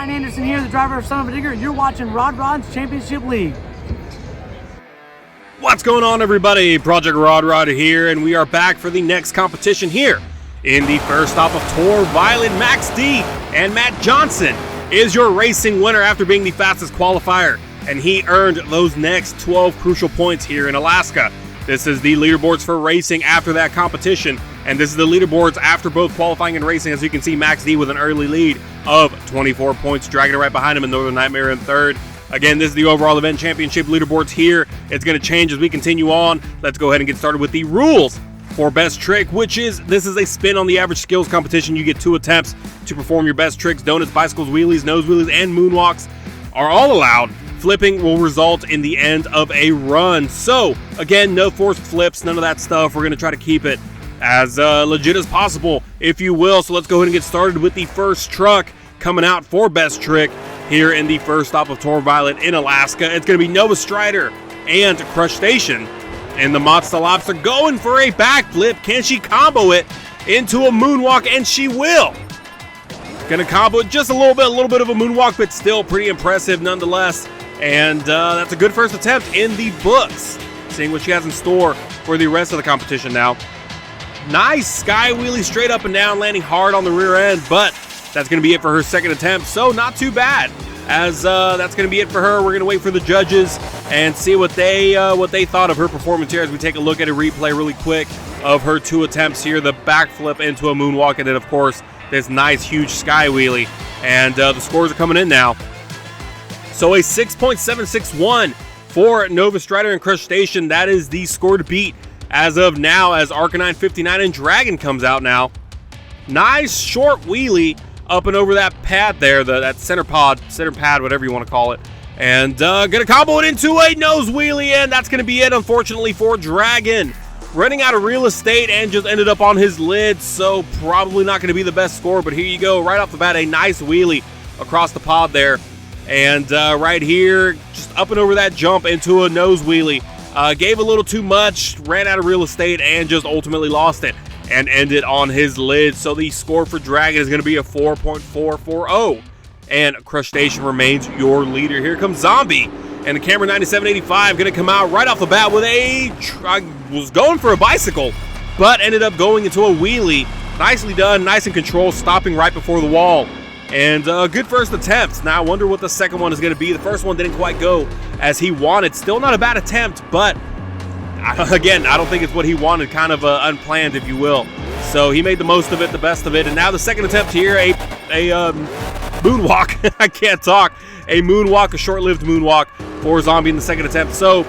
Ryan Anderson here, the driver of Son of a Digger, and you're watching Rod Rod's Championship League. What's going on, everybody? Project Rod here, and we are back for the next competition here. In the first stop of Tour Violet, Max D and Matt Johnson is your racing winner after being the fastest qualifier, and he earned those next 12 crucial points here in Alaska. This is the leaderboards for racing after that competition, and this is the leaderboards after both qualifying and racing. As you can see, Max D with an early lead of 24 points, dragging it right behind him in Northern Nightmare in third. Again, this is the overall event championship leaderboards here. It's going to change as we continue on. Let's go ahead and get started with the rules for best trick, which is, this is a spin on the average skills competition. You get 2 attempts to perform your best tricks. Donuts, bicycles, wheelies, nose wheelies, and moonwalks are all allowed. Flipping will result in the end of a run. So, again, no forced flips, none of that stuff. We're going to try to keep it as legit as possible, if you will. So let's go ahead and get started with the first truck coming out for best trick here in the first stop of Tour Violet in Alaska. It's going to be Nova Strider and Crush Station. And the Monster Lobster going for a backflip. Can she combo it into a moonwalk? And she will. Gonna combo it just a little bit of a moonwalk, but still pretty impressive nonetheless. And that's a good first attempt in the books. Seeing what she has in store for the rest of the competition now. Nice sky wheelie straight up and down, landing hard on the rear end, but that's gonna be it for her second attempt. So not too bad. As that's going to be it for her. We're going to wait for the judges and see what they thought of her performance here as we take a look at a replay really quick of her 2 attempts here, the backflip into a moonwalk, and then of course this nice huge sky wheelie. And the scores are coming in now. So a 6.761 for Nova Strider and Crush Station. That is the score to beat as of now, as Arcanine 59 and Dragon comes out now. Nice short wheelie up and over that pad there, that center pad, whatever you want to call it. And gonna combo it into a nose wheelie, and that's gonna be it, unfortunately, for Dragon. Running out of real estate and just ended up on his lid, so probably not gonna be the best score, but here you go. Right off the bat, a nice wheelie across the pod there. And right here, just up and over that jump into a nose wheelie. Gave a little too much, ran out of real estate, and just ultimately lost it and ended on his lid. So the score for Dragon is going to be a 4.440. And Crush Station remains your leader. Here comes Zombie. And the Camera 9785 going to come out right off the bat with was going for a bicycle, but ended up going into a wheelie. Nicely done, nice and controlled, stopping right before the wall. And good first attempt. Now I wonder what the second one is going to be. The first one didn't quite go as he wanted. Still not a bad attempt, but again, I don't think it's what he wanted, kind of unplanned, if you will. So he made the most of it, the best of it. And now the second attempt here, a moonwalk. I can't talk. A moonwalk, a short-lived moonwalk for Zombie in the second attempt. So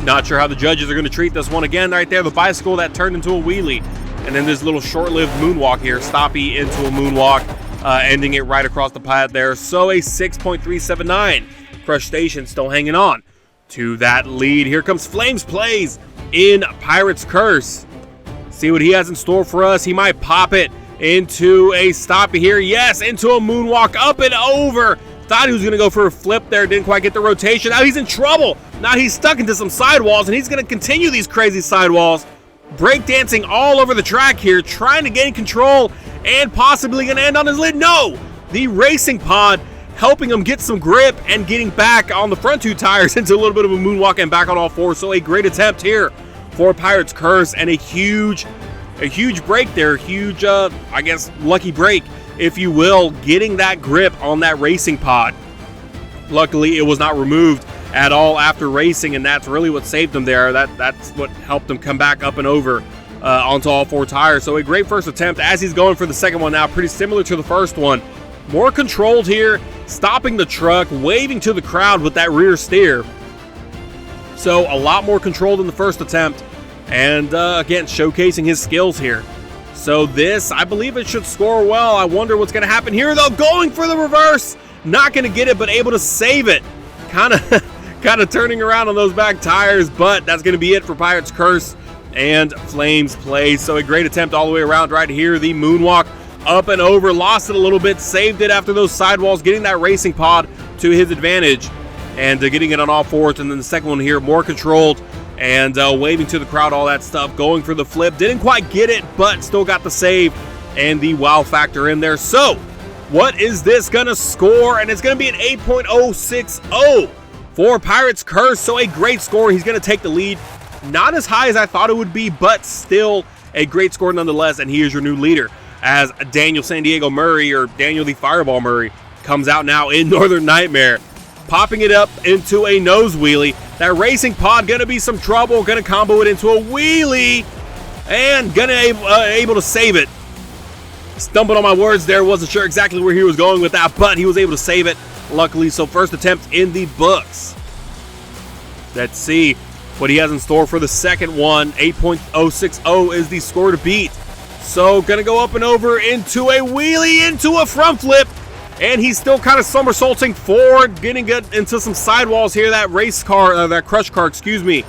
not sure how the judges are going to treat this one. Again, right there, the bicycle that turned into a wheelie. And then this little short-lived moonwalk here, stoppy into a moonwalk, ending it right across the pad there. So a 6.379. Crush Station still hanging on to that lead. Here comes Flames Plays in Pirate's Curse. See what he has in store for us. He might pop it into a stoppy here. Yes, into a moonwalk, up and over. Thought he was going to go for a flip there. Didn't quite get the rotation. Now he's in trouble. Now he's stuck into some sidewalls, and he's going to continue these crazy sidewalls. Breakdancing all over the track here, trying to gain control and possibly going to end on his lid. No! The racing pod helping him get some grip and getting back on the front 2 tires into a little bit of a moonwalk and back on all 4. So a great attempt here for Pirate's Curse, and a huge break there. Huge, I guess, lucky break, if you will, getting that grip on that racing pod. Luckily, it was not removed at all after racing, and that's really what saved him there. That's what helped him come back up and over onto all 4 tires. So a great first attempt as he's going for the second one now, pretty similar to the first one. More controlled here, stopping the truck, waving to the crowd with that rear steer. So a lot more controlled in the first attempt, and again, showcasing his skills here. So this, I believe it should score well. I wonder what's going to happen here, though. Going for the reverse. Not going to get it, but able to save it. Kind of turning around on those back tires, but that's going to be it for Pirate's Curse and Flames Play. So a great attempt all the way around right here. The moonwalk up and over, lost it a little bit, saved it after those sidewalls, getting that racing pod to his advantage and getting it on all 4s. And then the second one here, more controlled and waving to the crowd, all that stuff, going for the flip. Didn't quite get it, but still got the save and the wow factor in there. So What is this gonna score? And it's gonna be an 8.060 for Pirate's Curse. So a great score. He's gonna take the lead. Not as high as I thought it would be, but still a great score nonetheless. And he is your new leader as Daniel San Diego Murray, or Daniel the Fireball Murray, comes out now in Northern Nightmare, popping it up into a nose wheelie. That racing pod gonna be some trouble. Gonna combo it into a wheelie and gonna able to save it. Stumbled on my words there. Wasn't sure exactly where he was going with that, but he was able to save it, luckily. So first attempt in the books. Let's see what he has in store for the second one. 8.060 is the score to beat. So gonna go up and over into a wheelie, into a front flip, and he's still kind of somersaulting forward, getting into some sidewalls here. That race car, that crush car, excuse me,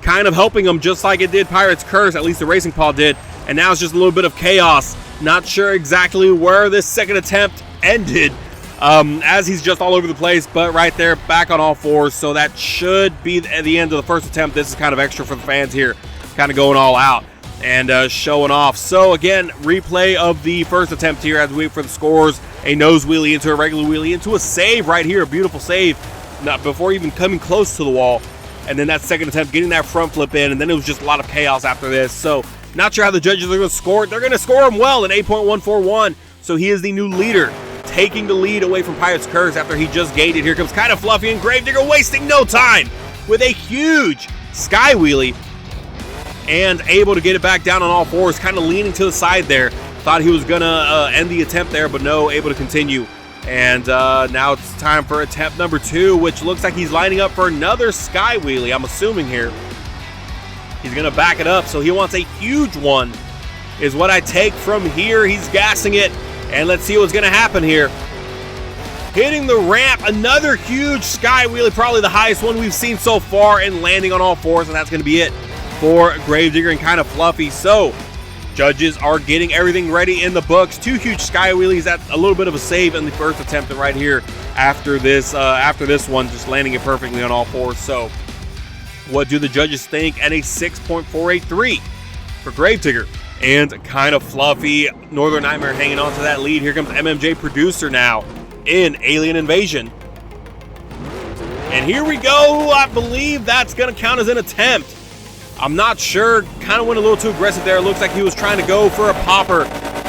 kind of helping him just like it did Pirate's Curse, at least the racing pod did. And now it's just a little bit of chaos. Not sure exactly where this second attempt ended, as he's just all over the place, but right there, back on all fours. So that should be the end of the first attempt. This is kind of extra for the fans here, kind of going all out and showing off. So again, replay of the first attempt here as we wait for the scores. A nose wheelie into a regular wheelie into a save right here, a beautiful save, not before even coming close to the wall. And then that second attempt, getting that front flip in, and then it was just a lot of chaos after this. So not sure how the judges are going to score it. They're going to score him well in 8.141. So he is the new leader, taking the lead away from Pirate's Curse after he just gained it. Here comes Kind of Fluffy and Gravedigger, wasting no time with a huge sky wheelie and able to get it back down on all fours, kind of leaning to the side there. Thought he was going to end the attempt there, but no, able to continue. And now it's time for attempt number 2, which looks like he's lining up for another sky wheelie, I'm assuming here. He's going to back it up, so he wants a huge one, is what I take from here. He's gassing it, and let's see what's going to happen here. Hitting the ramp, another huge sky wheelie, probably the highest one we've seen so far, and landing on all fours, and that's going to be it for Gravedigger and Kind of Fluffy. So judges are getting everything ready in the books. 2 huge sky wheelies, at a little bit of a save in the first attempt, and right here after this one, just landing it perfectly on all fours. So what do the judges think? And a 6.483 for Gravedigger and Kind of Fluffy. Northern Nightmare hanging on to that lead. Here comes MMJ Producer now in Alien Invasion. And here we go. I believe that's going to count as an attempt. I'm not sure. Kind of went a little too aggressive there. It looks like he was trying to go for a popper.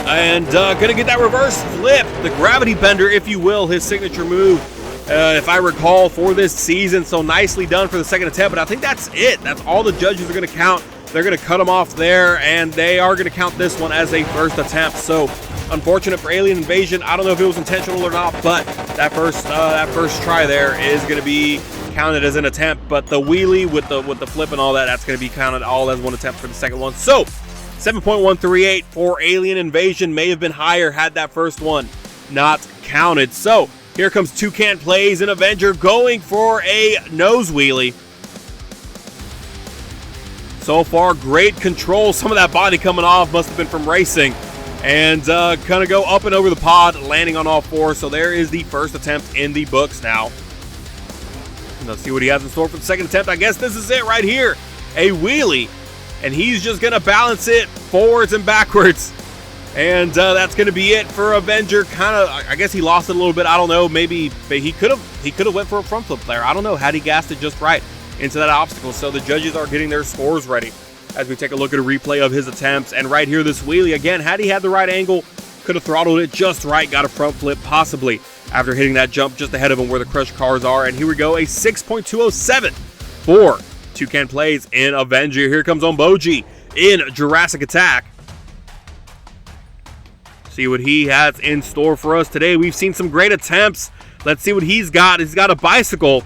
And going to get that reverse flip. The gravity bender, if you will, his signature move, if I recall, for this season. So nicely done for the second attempt. But I think that's it. That's all the judges are going to count. They're going to cut him off there. And they are going to count this one as a first attempt. So unfortunate for Alien Invasion. I don't know if it was intentional or not. But that first try there is going to be counted as an attempt, but the wheelie with the flip and all that, that's going to be counted all as one attempt for the second one. So 7.138 for Alien Invasion, may have been higher had that first one not counted. So here comes Toucan Plays and Avenger going for a nose wheelie. So far, great control. Some of that body coming off must have been from racing, and kind of go up and over the pod, landing on all fours. So there is the first attempt in the books now. Let's see what he has in store for the second attempt. I guess this is it right here. A wheelie. And he's just going to balance it forwards and backwards. And that's going to be it for Avenger. Kind of, I guess he lost it a little bit. I don't know. Maybe he could have went for a front flip there. I don't know. Had he gassed it just right into that obstacle. So the judges are getting their scores ready as we take a look at a replay of his attempts. And right here, this wheelie, again, had he had the right angle, could have throttled it just right, got a front flip possibly after hitting that jump just ahead of him where the crushed cars are. And here we go, a 6.207 for Toucan Plays in Avenger. Here comes Omboji in Jurassic Attack. See what he has in store for us today. We've seen some great attempts. Let's see what he's got. He's got a bicycle.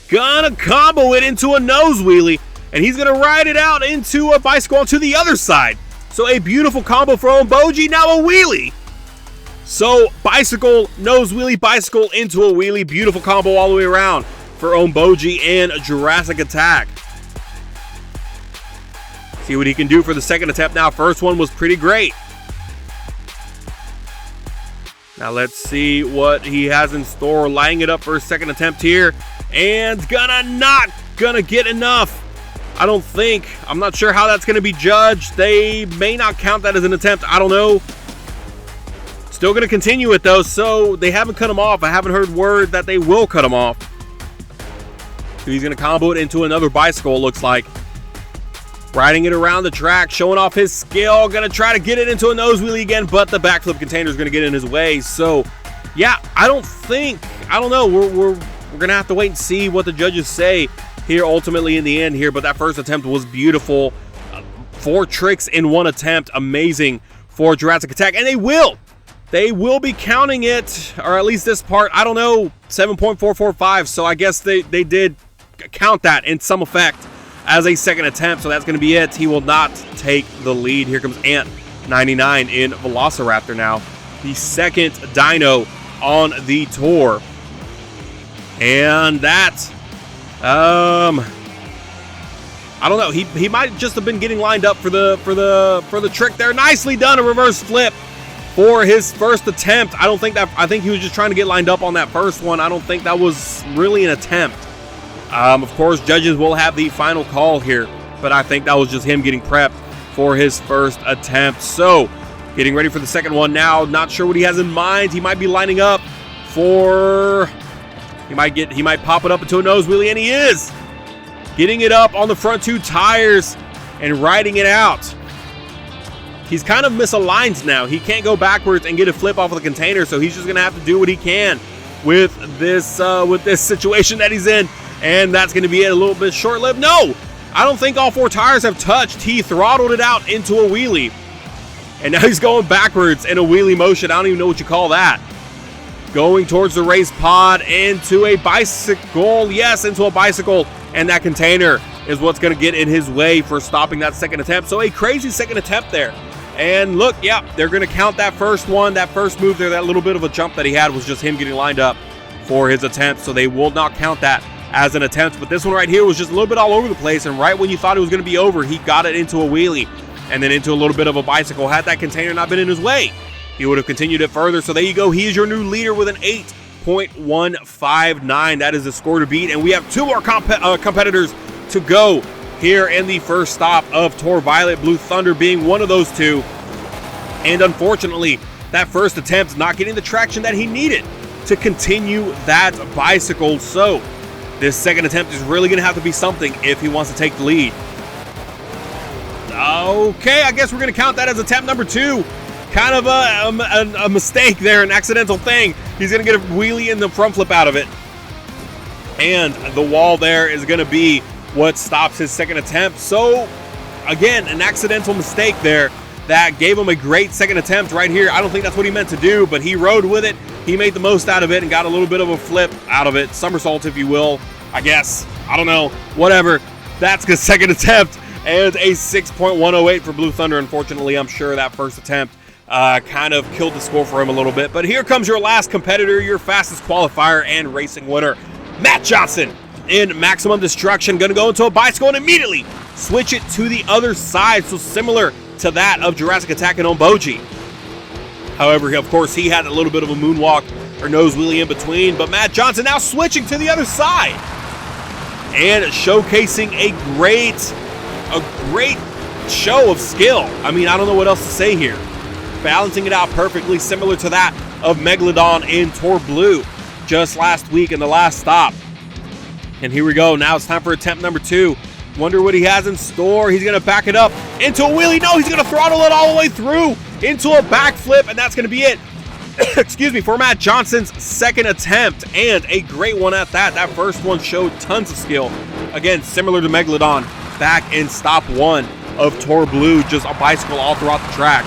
Gonna combo it into a nose wheelie, and he's gonna ride it out into a bicycle onto the other side. So a beautiful combo for Omboji, now a wheelie. So bicycle, nose wheelie, bicycle into a wheelie. Beautiful combo all the way around for Omboji and Jurassic Attack. See what he can do for the second attempt now. First one was pretty great. Now let's see what he has in store. Lining it up for his second attempt here. And not gonna get enough. I don't think. I'm not sure how that's going to be judged. They may not count that as an attempt. I don't know. Still going to continue it, though, so they haven't cut him off. I haven't heard word that they will cut him off. So he's going to combo it into another bicycle, it looks like. Riding it around the track, showing off his skill. Going to try to get it into a nose wheelie again, but the backflip container is going to get in his way. So, yeah, I don't know. We're going to have to wait and see what the judges say here ultimately in the end here. But that first attempt was beautiful. 4 tricks in 1 attempt. Amazing for Jurassic Attack. And they will be counting it, or at least this part. I don't know, 7.445. So I guess they did count that in some effect as a second attempt, so that's going to be it. He will not take the lead. Here comes Ant99 in Velociraptor now, the second dino on the tour. And that, I don't know. He might just have been getting lined up for the trick there. Nicely done, a reverse flip for his first attempt. I think he was just trying to get lined up on that first one. I don't think that was really an attempt. Of course, judges will have the final call here, but I think that was just him getting prepped for his first attempt. So, getting ready for the second one now. Not sure what he has in mind. He might be lining up for... He might pop it up into a nose wheelie, and he is! Getting it up on the front 2 tires and riding it out. He's kind of misaligned now. He can't go backwards and get a flip off of the container, so he's just going to have to do what he can with this situation that he's in. And that's going to be it. A little bit short-lived. No! I don't think all 4 tires have touched. He throttled it out into a wheelie. And now he's going backwards in a wheelie motion. I don't even know what you call that. Going towards the race pod into a bicycle. Yes, into a bicycle. And that container is what's going to get in his way for stopping that second attempt. So a crazy second attempt there. And look, yeah, they're going to count that first one. That first move there, that little bit of a jump that he had was just him getting lined up for his attempt. So they will not count that as an attempt, but this one right here was just a little bit all over the place, and right when you thought it was going to be over, he got it into a wheelie and then into a little bit of a bicycle. Had that container not been in his way, he would have continued it further. So there you go. He is your new leader with an 8.159. That is the score to beat, and we have 2 more competitors to go here in the first stop of Tour Violet, Blue Thunder being one of those 2. And unfortunately, that first attempt not getting the traction that he needed to continue that bicycle. So this second attempt is really going to have to be something if he wants to take the lead. Okay, I guess we're going to count that as attempt number 2. Kind of a mistake there, an accidental thing. He's going to get a wheelie and the front flip out of it. And the wall there is going to be what stops his second attempt. So, again, an accidental mistake there that gave him a great second attempt right here. I don't think that's what he meant to do, but he rode with it. He made the most out of it and got a little bit of a flip out of it. Somersault, if you will, I guess. I don't know. Whatever. That's his second attempt and a 6.108 for Blue Thunder. Unfortunately, I'm sure that first attempt kind of killed the score for him a little bit. But here comes your last competitor, your fastest qualifier and racing winner, Matt Johnson in Maximum Destruction. Going to go into a bicycle and immediately switch it to the other side. So similar to that of Jurassic Attack and Omboji. However, of course, he had a little bit of a moonwalk or nose wheelie in between. But Matt Johnson now switching to the other side and showcasing a great show of skill. I mean, I don't know what else to say here. Balancing it out perfectly, similar to that of Megalodon in Tour Blue just last week in the last stop. And here we go. Now it's time for attempt number 2. Wonder what he has in store. He's going to back it up into a wheelie. No, he's going to throttle it all the way through into a backflip, and that's going to be it. Excuse me, for Matt Johnson's second attempt, and a great one at that. That first one showed tons of skill. Again, similar to Megalodon back in stop 1 of Tour Blue, just a bicycle all throughout the track.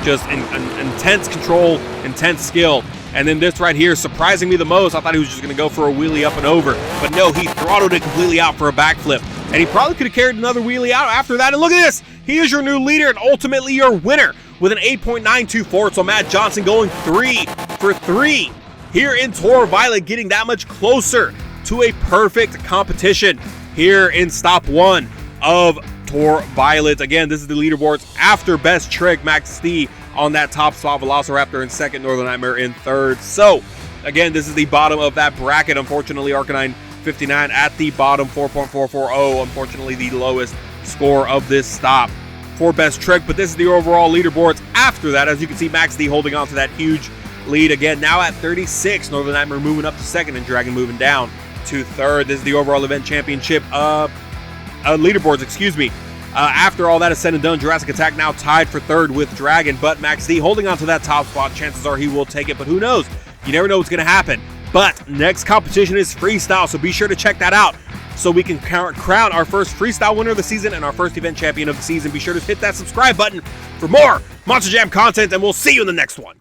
Just intense control, intense skill. And then this right here, surprising me the most. I thought he was just going to go for a wheelie up and over. But no, he throttled it completely out for a backflip. And he probably could have carried another wheelie out after that. And look at this. He is your new leader and ultimately your winner with an 8.924. So Matt Johnson going 3 for 3 here in Tour Violet, getting that much closer to a perfect competition here in stop 1 of Tour Violet. Again, this is the leaderboards after Best Trick, Max D on that top spot, Velociraptor in second, Northern Nightmare in third. So, again, this is the bottom of that bracket. Unfortunately, Arcanine 59 at the bottom, 4.440. Unfortunately, the lowest score of this stop for best trick, but this is the overall leaderboards after that. As you can see, Max D holding on to that huge lead again, now at 36. Northern Nightmare moving up to second and Dragon moving down to third. This is the overall event championship leaderboards, excuse me. After all that is said and done, Jurassic Attack now tied for third with Dragon, but Max D holding on to that top spot. Chances are he will take it, but who knows? You never know what's going to happen. But next competition is freestyle, so be sure to check that out so we can crown our first freestyle winner of the season and our first event champion of the season. Be sure to hit that subscribe button for more Monster Jam content, and we'll see you in the next one.